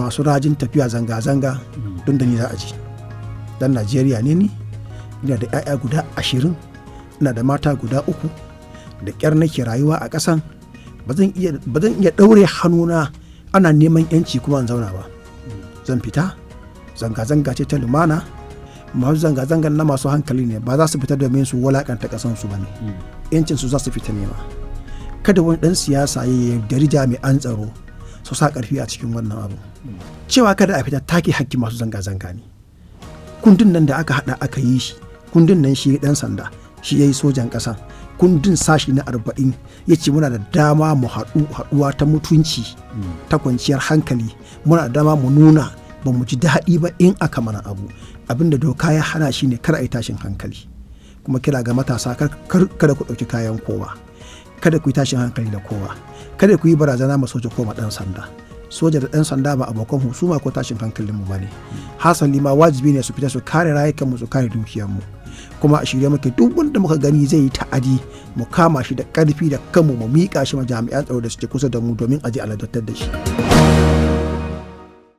masu rajin tafiya zanga-zanga don da ni za a ji. Dan Najeriya ne ni, ina da 'ya'ya guda 20, ina da mata guda 3, da ƙyar nake rayuwa a ƙasan. Ba zan iya ɗaure hannuna ana neman 'yanci kuma in zauna ba. Zan fita, zanga-zanga ce ta lumana, masu zanga-zangan na masu hankali ne, ba za su fita domin su walakanta ƙasansu ba ne. 'Yancinsu za su fita nema. Kada wani ɗan siyasa ya yaudari jami'an tsaro su sa ƙarfi a cikin wannan abu. Cewa kada a fita take hakki masu zanga-zanga ne. Kundin nan da aka haɗa aka yi shi, kundin nan shi ɗan sanda, shi ya yi sojan ƙasa. Kundin sashi na 40 ya ce muna da dama mu haɗuwa ta mutunci, ta kwanciyar hankali. Muna da dama mu nuna ba mu ji daɗi ba in aka mana abu. Abinda doka ya hana shi ne kar a yi tashin hankali. Kuma kira ga matasa kada ku ɗauki kayan kowa. Kada ku yi tashin hankali da kowa. Kada ku yi barazana ma soja ko ma ɗan sanda. Soja da ɗan sanda ba abokan husuma ko tashin hankalinmu ba ne. Hasali ma wajibi ne su fita su kare rayukanmu, su kare dukiyarmu. Kuma a shirye muke duk wanda muka gani zai yi ta'adi mu kama shi da ƙarfi da kanmu mu miƙa shi ma jami'an tsaro da suke kusa da mu domin a je a ladabtar da shi.